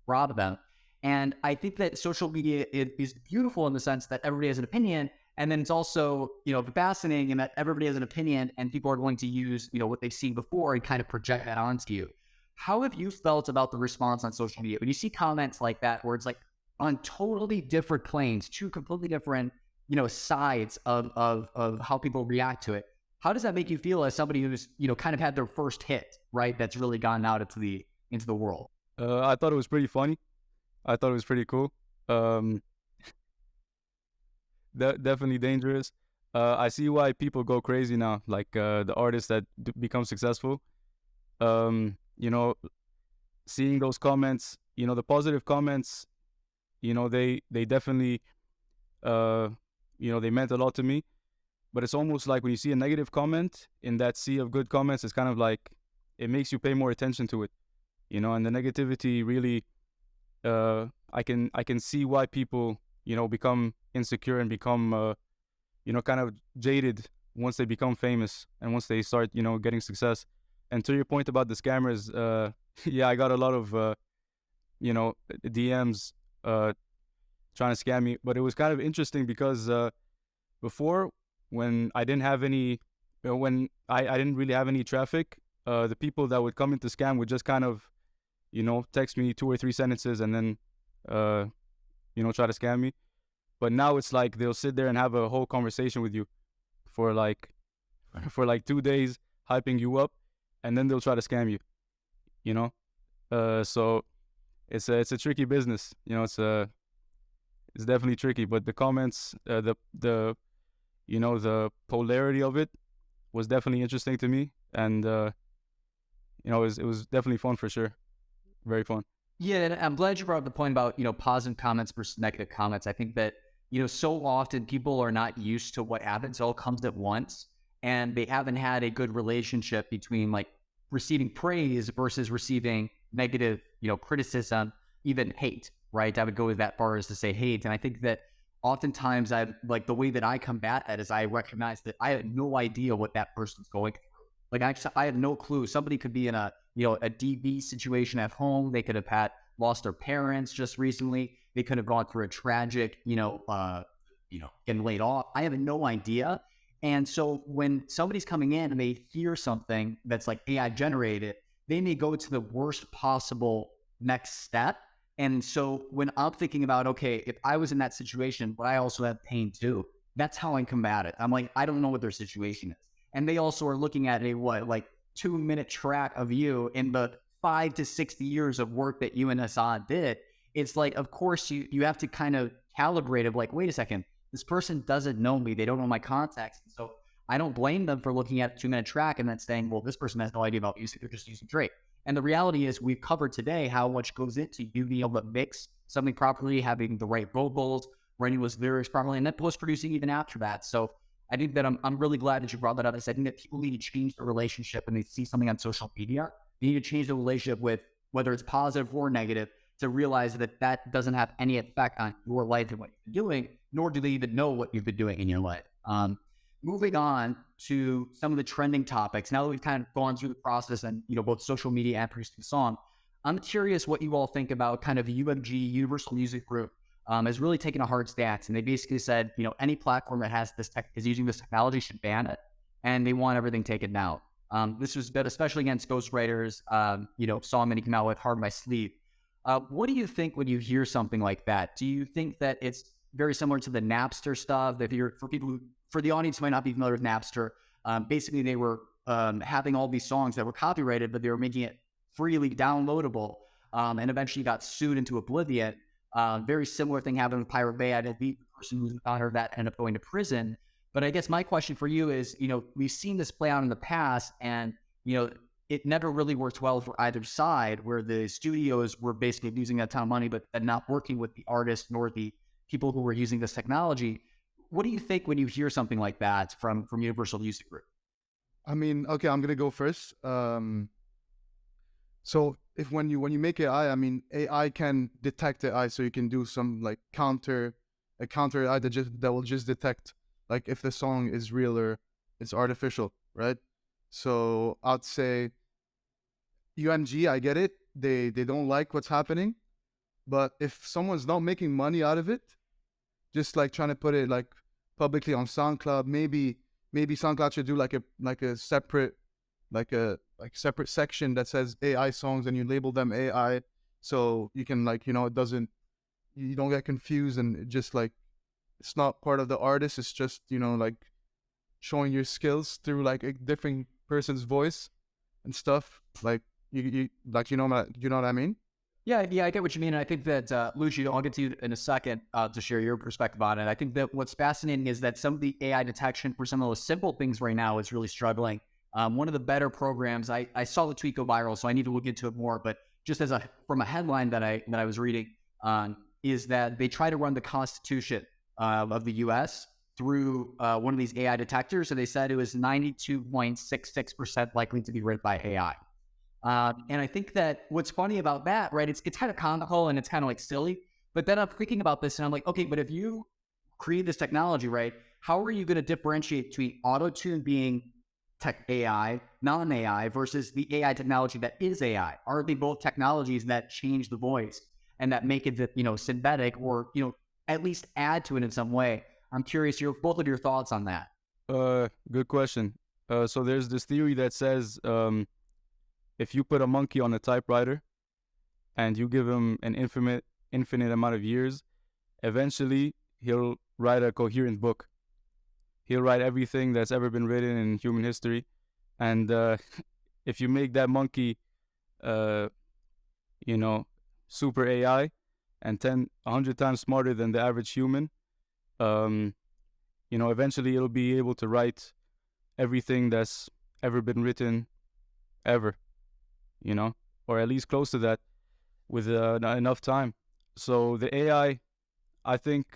rob them. And I think that social media is beautiful in the sense that everybody has an opinion. And then it's also, you know, fascinating in that everybody has an opinion and people are going to use, you know, what they've seen before and kind of project that onto you. How have you felt about the response on social media? When you see comments like that, where it's like on totally different planes, 2 completely different, you know, sides of how people react to it. How does that make you feel as somebody who's, you know, kind of had their first hit, right? That's really gone out into the world. I thought it was pretty funny. I thought it was pretty cool. Definitely dangerous. I see why people go crazy now, like the artists that become successful. You know, seeing those comments, you know, the positive comments, you know, they definitely, you know, they meant a lot to me. But it's almost like when you see a negative comment in that sea of good comments, it's kind of like it makes you pay more attention to it, you know. And the negativity really, I can see why people, you know, become insecure and become, you know, kind of jaded once they become famous and once they start, you know, getting success. And to your point about the scammers, yeah, I got a lot of DMs trying to scam me. But it was kind of interesting because before, when I didn't have any, when I didn't really have any traffic, the people that would come into scam would just kind of, text me 2 or 3 sentences and then, try to scam me. But now it's like they'll sit there and have a whole conversation with you for like 2 days, hyping you up, and then they'll try to scam you. So it's a tricky business. It's definitely tricky. But the comments, the polarity of it was definitely interesting to me, and it was definitely fun for sure. Very fun. Yeah, and I'm glad you brought up the point about, positive comments versus negative comments. I think that, so often people are not used to what happens. It all comes at once, and they haven't had a good relationship between like receiving praise versus receiving negative, criticism, even hate, right? I would go that far as to say hate. And I think that oftentimes the way that I combat that is I recognize that I have no idea what that person's going through. Like I have no clue. Somebody could be in a DV situation at home. They could have lost their parents just recently. They could have gone through a tragic, getting laid off. I have no idea. And so when somebody's coming in and they hear something that's like AI generated, they may go to the worst possible next step. And so when I'm thinking about, okay, if I was in that situation, but I also have pain too, that's how I combat it. I'm like, I don't know what their situation is. And they also are looking at a 2-minute track of you in the 5 to 60 years of work that you and Hassan did. It's like, of course, you have to kind of calibrate of like, wait a second, this person doesn't know me. They don't know my context. And so I don't blame them for looking at a 2-minute track and then saying, well, this person has no idea about music. They're just using Drake. And the reality is we've covered today how much goes into you being able to mix something properly, having the right vocals, writing those lyrics properly, and then post-producing even after that. So I think that I'm really glad that you brought that up. I think that people need to change the relationship when they see something on social media. They need to change the relationship with whether it's positive or negative to realize that that doesn't have any effect on your life and what you've been doing, nor do they even know what you've been doing in your life. Moving on to some of the trending topics. Now that we've kind of gone through the process and, both social media and producing the song, I'm curious what you all think about kind of UMG, Universal Music Group, has really taken a hard stance. And they basically said, any platform that has is using this technology should ban it. And they want everything taken down. This was especially against ghostwriters, song that he came out with, Hard on My Sleeve. What do you think when you hear something like that? Do you think that it's very similar to the Napster stuff? For the audience who might not be familiar with Napster, basically they were having all these songs that were copyrighted, but they were making it freely downloadable, and eventually got sued into oblivion. Very similar thing happened with Pirate Bay. I didn't beat the person who's the founder of that ended up going to prison. But I guess my question for you is, we've seen this play out in the past, and, it never really worked well for either side, where the studios were basically losing a ton of money, but not working with the artists nor the people who were using this technology. What do you think when you hear something like that from Universal Music Group? I mean, okay, I'm gonna go first. So if when you make AI, I mean, AI can detect AI, so you can do some like counter AI that will just detect like if the song is real or it's artificial, right? So I'd say UMG, I get it. They don't like what's happening, but if someone's not making money out of it, just like trying to put it like publicly on SoundCloud, maybe SoundCloud should do like a separate separate section that says AI songs and you label them AI, so you can you don't get confused and it just like it's not part of the artist. It's just showing your skills through like a different person's voice and stuff. Like you know what I mean? Yeah, I get what you mean. And I think that, Lucio, I'll get to you in a second to share your perspective on it. I think that what's fascinating is that some of the AI detection for some of those simple things right now is really struggling. One of the better programs, I saw the tweet go viral, so I need to look into it more. But just from a headline that I was reading, is that they try to run the Constitution of the U.S. through one of these AI detectors. So they said it was 92.66% likely to be written by AI. And I think that what's funny about that, right, it's kind of comical and it's kind of like silly, but then I'm thinking about this and I'm like, okay, but if you create this technology, right, how are you going to differentiate between auto-tune being tech AI, non-AI versus the AI technology that is AI? Are they both technologies that change the voice and that make it, synthetic or, at least add to it in some way? I'm curious both of your thoughts on that. Good question. So there's this theory that says if you put a monkey on a typewriter and you give him an infinite amount of years, eventually he'll write a coherent book. He'll write everything that's ever been written in human history. And if you make that monkey, uh, you know, super AI and 100 times smarter than the average human, um, eventually it'll be able to write everything that's ever been written ever, or at least close to that with enough time. So the AI, I think,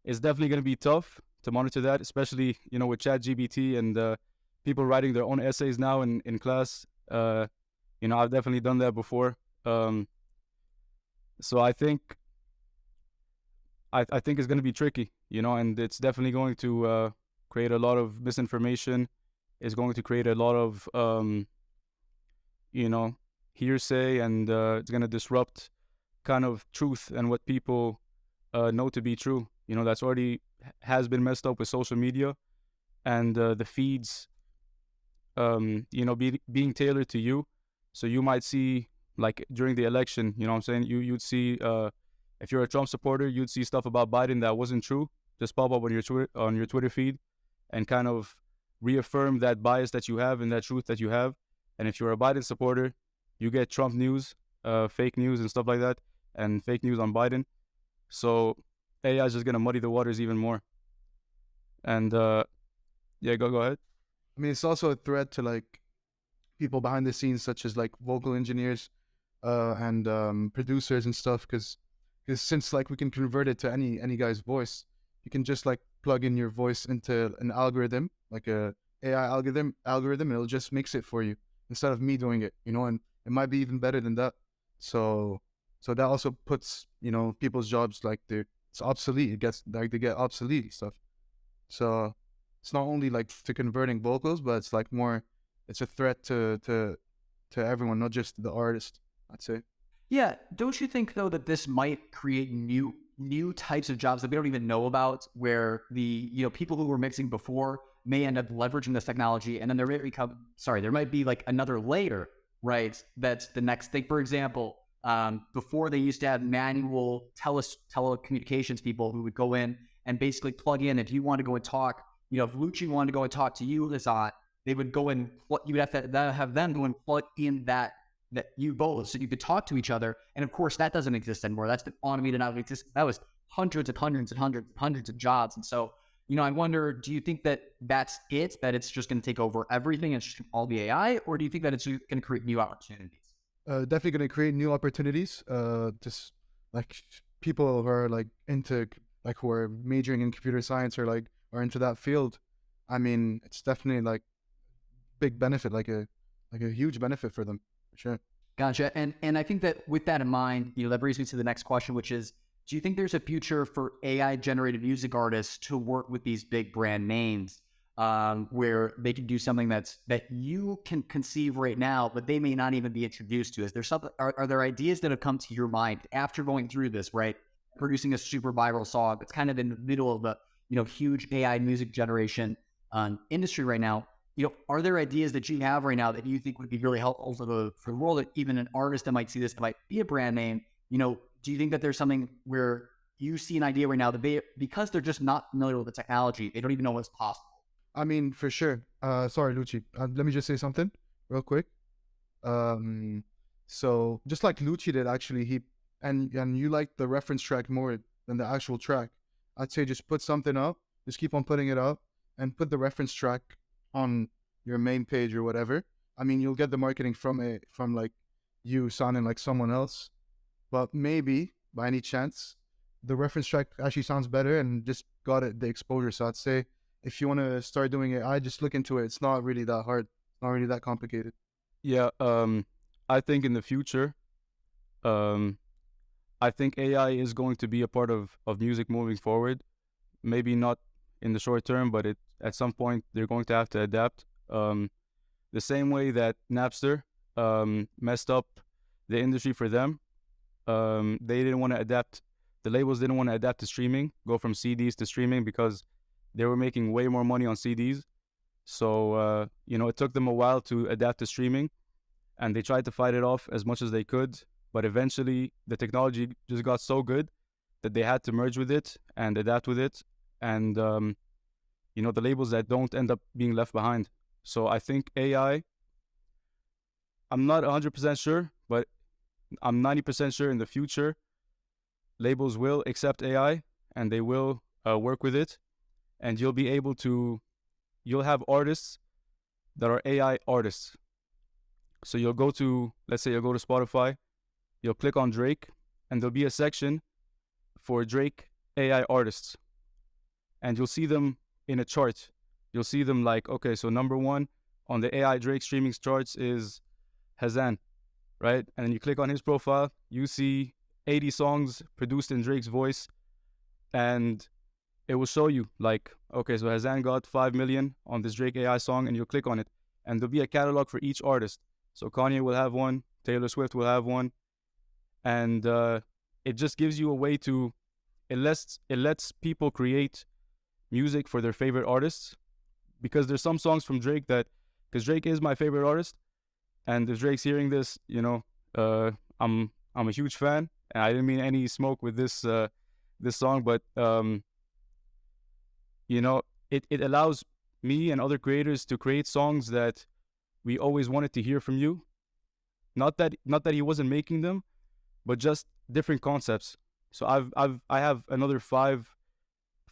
is definitely going to be tough to monitor that, especially, with ChatGPT and people writing their own essays now in class. I've definitely done that before. So I think it's going to be tricky, and it's definitely going to create a lot of misinformation. It's going to create a lot of, hearsay, and it's going to disrupt kind of truth and what people know to be true. That's already has been messed up with social media and the feeds, being tailored to you. So you might see, like during the election, what I'm saying, you'd see, if you're a Trump supporter, you'd see stuff about Biden that wasn't true just pop up on your Twitter feed, and kind of reaffirm that bias that you have and that truth that you have. And if you're a Biden supporter, you get Trump news, fake news and stuff like that, and fake news on Biden. So AI is just gonna muddy the waters even more. And yeah, go ahead. I mean, it's also a threat to like people behind the scenes, such as like vocal engineers and producers and stuff, because since like we can convert it to any guy's voice, you can just like plug in your voice into an algorithm, like a AI algorithm, and it'll just mix it for you instead of me doing it, and it might be even better than that. So that also puts people's jobs like it's obsolete. It gets like they get obsolete and stuff. So it's not only like to converting vocals, but it's like more, it's a threat to everyone, not just the artist, I'd say. Yeah, don't you think though that this might create new types of jobs that we don't even know about, where the people who were mixing before may end up leveraging this technology, and then there might be like another layer, right? That's the next thing. For example, before they used to have manual telecommunications people who would go in and basically plug in. If you want to go and talk, if Lucci wanted to go and talk to you, Lazat, they would go and you would have them go and plug in that you both, so you could talk to each other. And of course, that doesn't exist anymore. That's been automated out of existence. That was hundreds and hundreds and hundreds and hundreds of jobs. And so, I wonder, do you think that that's it, that it's just going to take over everything and it's just all be AI, or do you think that it's going to create new opportunities? Definitely going to create new opportunities. Just like people who are like into, like who are majoring in computer science or like are into that field. I mean, it's definitely like big benefit, like a huge benefit for them, for sure. Gotcha. And I think that with that in mind, that brings me to the next question, which is, do you think there's a future for AI generated music artists to work with these big brand names, where they can do something that you can conceive right now, but they may not even be introduced to? Is there something? Are there ideas that have come to your mind after going through this, right? Producing a super viral song that's kind of in the middle of the huge AI music generation industry right now. Are there ideas that you have right now that you think would be really helpful for the world? That even an artist that might see this, that might be a brand name, do you think that there's something where you see an idea right now that because they're just not familiar with the technology, they don't even know what's possible? I mean, for sure. Sorry, Lucci. Let me just say something real quick. So just like Lucci did, actually, and you like the reference track more than the actual track. I'd say just put something up, just keep on putting it up, and put the reference track on your main page or whatever. I mean, you'll get the marketing from like you sounding like someone else, but maybe by any chance, the reference track actually sounds better and just got it the exposure. So I'd say if you want to start doing it, I just look into it. It's not really that hard. It's not really that complicated. Yeah, I think in the future, um, I think AI is going to be a part of music moving forward. Maybe not in the short term, but at some point they're going to have to adapt. The same way that Napster messed up the industry for them. They didn't want to adapt. The labels didn't want to adapt to streaming, go from CDs to streaming because they were making way more money on CDs. So, it took them a while to adapt to streaming, and they tried to fight it off as much as they could. But eventually, the technology just got so good that they had to merge with it and adapt with it. And, the labels that don't end up being left behind. So I think AI, I'm not 100% sure, but I'm 90% sure in the future, labels will accept AI and they will work with it. And you'll have artists that are AI artists. So let's say you'll go to Spotify, you'll click on Drake, and there'll be a section for Drake AI artists. And you'll see them in a chart. You'll see them like, okay, so number one on the AI Drake streaming charts is Hazan, right? And then you click on his profile, you see 80 songs produced in Drake's voice, and it will show you like, okay, so Hazan got 5 million on this Drake AI song, and you'll click on it, and there'll be a catalog for each artist. So Kanye will have one, Taylor Swift will have one, and it just gives you a way to, it lets people create music for their favorite artists, because there's some songs from Drake because Drake is my favorite artist, and if Drake's hearing this, I'm a huge fan, and I didn't mean any smoke with this song, but it allows me and other creators to create songs that we always wanted to hear from you. Not that he wasn't making them, but just different concepts. So I have another five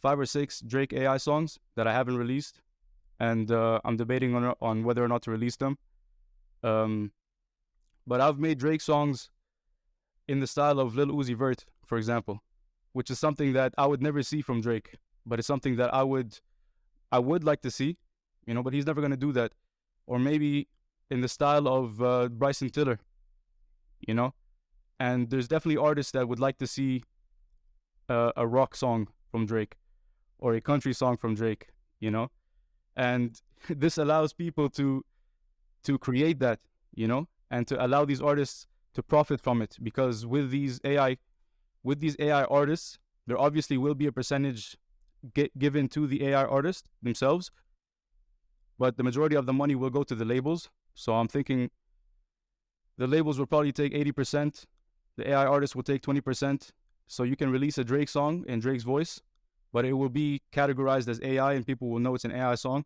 or six Drake AI songs that I haven't released, and I'm debating on whether or not to release them. But I've made Drake songs in the style of Lil Uzi Vert, for example, which is something that I would never see from Drake, but it's something that I would like to see, but he's never gonna do that. Or maybe in the style of Bryson Tiller, and there's definitely artists that would like to see a rock song from Drake or a country song from Drake, and this allows people to create that, and to allow these artists to profit from it, because with these AI artists, there obviously will be a percentage given to the AI artists themselves, but the majority of the money will go to the labels. So I'm thinking the labels will probably take 80%, the AI artists will take 20%. So you can release a Drake song in Drake's voice, but it will be categorized as AI and people will know it's an AI song.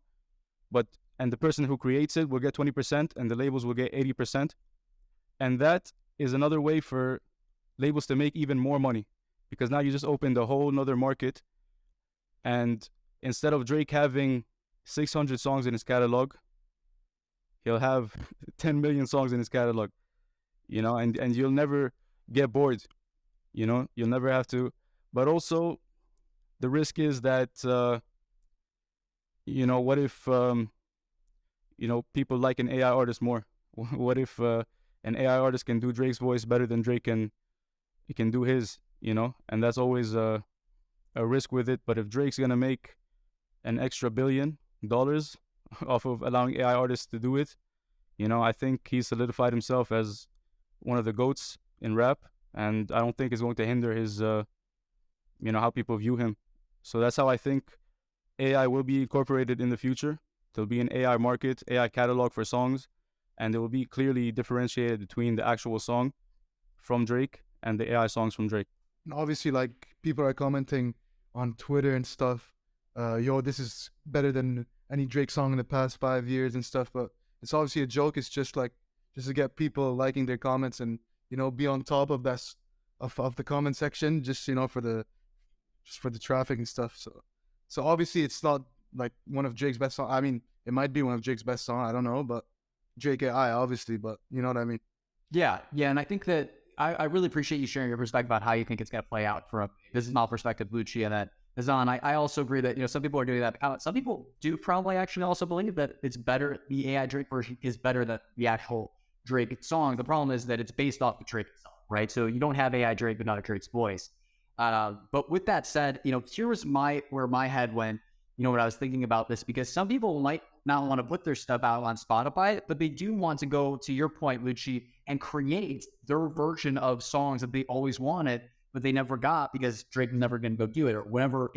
And the person who creates it will get 20% and the labels will get 80%. And that is another way for labels to make even more money, because now you just opened a whole nother market. And instead of Drake having 600 songs in his catalog, he'll have 10 million songs in his catalog, and you'll never get bored, you'll never have to. But also the risk is that, what if, people like an AI artist more? What if an AI artist can do Drake's voice better than Drake can do his, and that's always a risk with it. But if Drake's going to make an extra $1 billion off of allowing AI artists to do it, I think he's solidified himself as one of the GOATs in rap, and I don't think it's going to hinder his, how people view him. So that's how I think AI will be incorporated in the future. There'll be an AI market, AI catalog for songs, and it will be clearly differentiated between the actual song from Drake and the AI songs from Drake. And obviously, like, people are commenting on Twitter and stuff, this is better than any Drake song in the past 5 years and stuff, but it's obviously a joke. It's just to get people liking their comments and, be on top of that, of the comment section, just, for the traffic and stuff. So obviously it's not like one of Drake's best songs. I mean, it might be one of Drake's best songs, I don't know, but Drake AI, obviously, but you know what I mean? Yeah. And I think that I really appreciate you sharing your perspective about how you think it's going to play out from a business perspective, Lucci, and that Hazan. I also agree that, some people are doing that. Some people do probably actually also believe that it's better, the AI Drake version is better than the actual Drake song. The problem is that it's based off the Drake song, right? So you don't have AI Drake, but not a Drake's voice. But with that said, here was where my head went. when I was thinking about this, because some people might not want to put their stuff out on Spotify, but they do want to go, to your point, Lucci, and create their version of songs that they always wanted, but they never got because Drake's never going to go do it, or whenever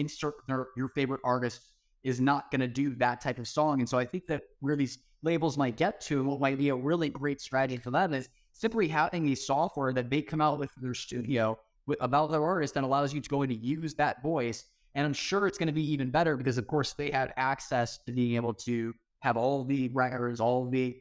your favorite artist is not going to do that type of song. And so I think that where these labels might get to, what might be a really great strategy for them, is simply having a software that they come out with their studio about their artist that allows you to go in and use that voice. And I'm sure it's going to be even better because, of course, they had access to being able to have all the records, all the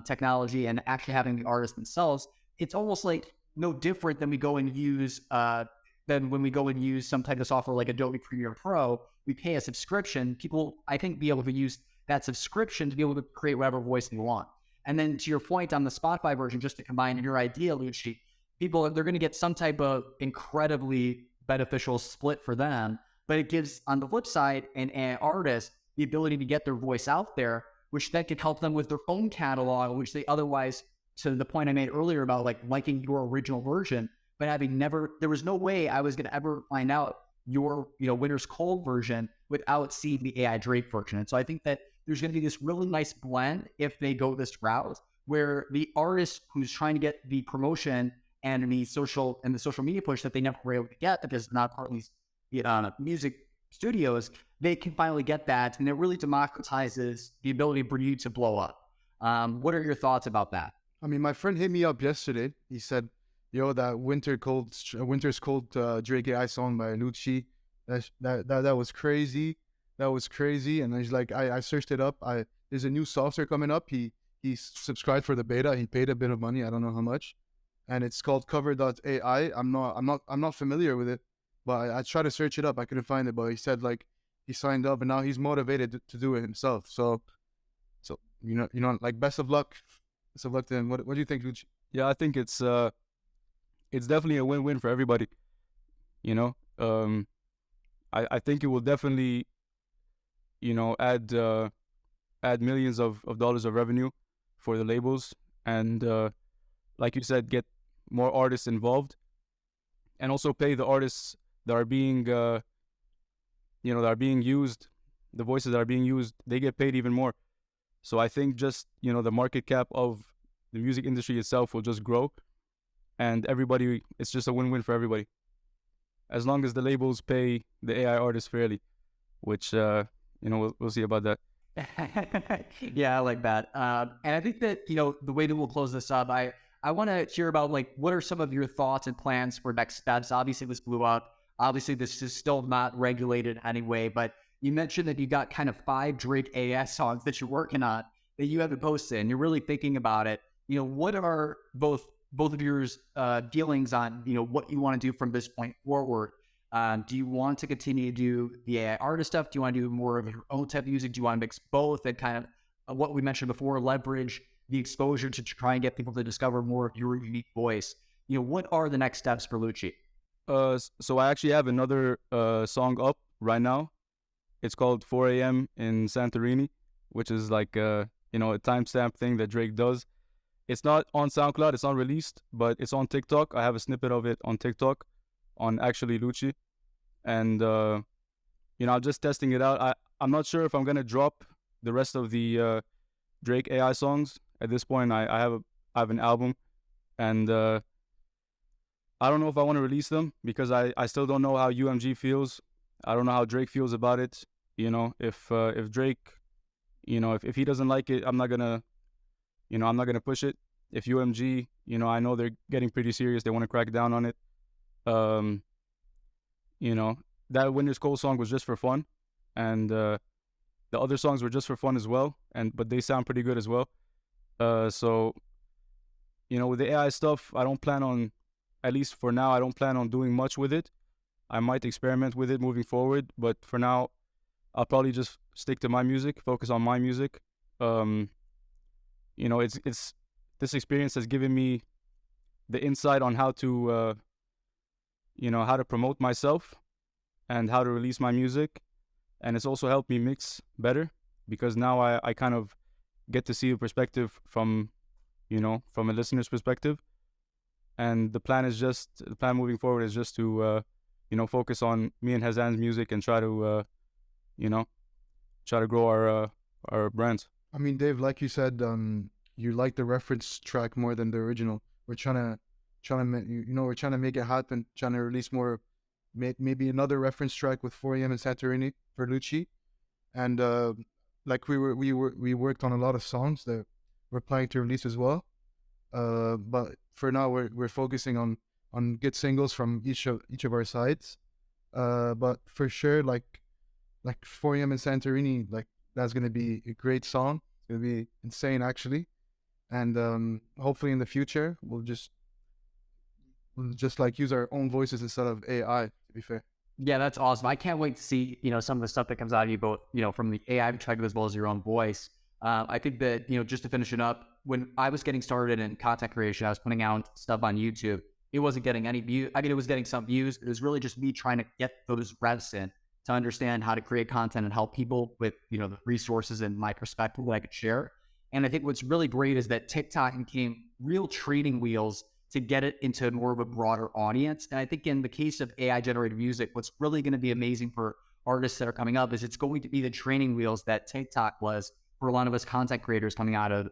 technology, and actually having the artists themselves. It's almost like no different than we go and use than when we go and use some type of software like Adobe Premiere Pro. We pay a subscription. People, I think, be able to use that subscription to be able to create whatever voice they want. And then to your point on the Spotify version, just to combine your idea, Lucci, people, they're going to get some type of incredibly beneficial split for them. But it gives, on the flip side, an artist the ability to get their voice out there, which then could help them with their own catalog, which they otherwise, to the point I made earlier about like liking your original version, but there was no way I was going to ever find out your, Winter's Cold version without seeing the AI Drake version. And so I think that there's going to be this really nice blend if they go this route, where the artist who's trying to get the promotion and the social media push that they never were able to get because not part of these music studios, they can finally get that, and it really democratizes the ability for you to blow up. What are your thoughts about that? I mean, my friend hit me up yesterday. He said, "Yo, that Winter's Cold Drake AI song by Lucci, that was crazy. That was crazy." And he's like, I searched it up. There's a new software coming up. He subscribed for the beta. He paid a bit of money. I don't know how much, and it's called Cover.ai. I'm not familiar with it, but I tried to search it up. I couldn't find it. But he said like he signed up, and now he's motivated to do it himself. So like best of luck. Best of luck to him. What do you think, Lucci? Yeah, I think it's definitely a win-win for everybody. I think it will definitely, add millions of dollars of revenue for the labels, and like you said, get more artists involved, and also pay the artists that are being used, the voices that are being used, they get paid even more. So I think just, the market cap of the music industry itself will just grow, and everybody, it's just a win-win for everybody. As long as the labels pay the AI artists fairly, which, we'll see about that. Yeah, I like that. And I think that, the way that we'll close this up, I want to hear about like, what are some of your thoughts and plans for next steps? Obviously this blew up. Obviously this is still not regulated anyway, but you mentioned that you got kind of 5 Drake AI songs that you're working on that you haven't posted, and you're really thinking about it. What are both of your feelings on, what you want to do from this point forward? Do you want to continue to do the AI artist stuff? Do you want to do more of your own type of music? Do you want to mix both and kind of what we mentioned before, leverage the exposure to try and get people to discover more of your unique voice? What are the next steps for Lucci? So I actually have another song up right now. It's called 4 a.m. in Santorini, which is like a timestamp thing that Drake does. It's not on SoundCloud, it's not released, but it's on TikTok. I have a snippet of it on TikTok, on actually Lucci. And, I'm just testing it out. I'm not sure if I'm going to drop the rest of the Drake AI songs. At this point, I have an album, and I don't know if I want to release them because I still don't know how UMG feels. I don't know how Drake feels about it. If Drake, if he doesn't like it, I'm not gonna push it. If UMG, I know they're getting pretty serious. They want to crack down on it. That Winter's Cold song was just for fun, and the other songs were just for fun as well. But they sound pretty good as well. So with the AI stuff, I don't plan on, at least for now, I don't plan on doing much with it. I might experiment with it moving forward, but for now, I'll probably just stick to my music, focus on my music. It's this experience has given me the insight on how to, how to promote myself and how to release my music. And it's also helped me mix better because now I kind of get to see a perspective from a listener's perspective. And the plan moving forward is just to, focus on me and Hazan's music and try to, try to grow our brands. I mean, Dave, like you said, you like the reference track more than the original. We're trying to, we're trying to make it happen. Trying to release more, maybe another reference track with 4am and Santorini for Lucci, and like we worked on a lot of songs that we're planning to release as well. But for now, we're focusing on good singles from each of our sides. But for sure, like 4am and Santorini, like that's gonna be a great song. It's gonna be insane, actually. And hopefully in the future, we'll just like use our own voices instead of AI. To be fair. Yeah, that's awesome. I can't wait to see, some of the stuff that comes out of you both, from the AI perspective as well as your own voice. I think that, just to finish it up, when I was getting started in content creation, I was putting out stuff on YouTube. It wasn't getting any views. I mean, it was getting some views. It was really just me trying to get those reps in to understand how to create content and help people with, the resources and my perspective that I could share. And I think what's really great is that TikTok became real training wheels to get it into more of a broader audience. And I think in the case of AI generated music, what's really going to be amazing for artists that are coming up is it's going to be the training wheels that TikTok was for a lot of us content creators coming out of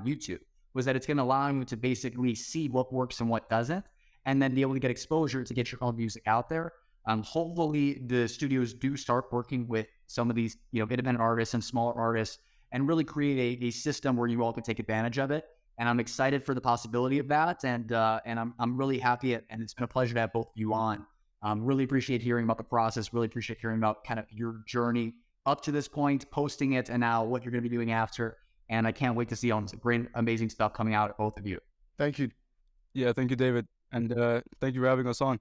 YouTube, was that it's going to allow you to basically see what works and what doesn't, and then be able to get exposure to get your own music out there. Hopefully the studios do start working with some of these, independent artists and smaller artists and really create a system where you all can take advantage of it. And I'm excited for the possibility of that. And I'm really happy. And it's been a pleasure to have both of you on. Really appreciate hearing about the process. Really appreciate hearing about kind of your journey up to this point, posting it, and now what you're going to be doing after. And I can't wait to see all this great, amazing stuff coming out of both of you. Thank you. Yeah, thank you, David. And thank you for having us on.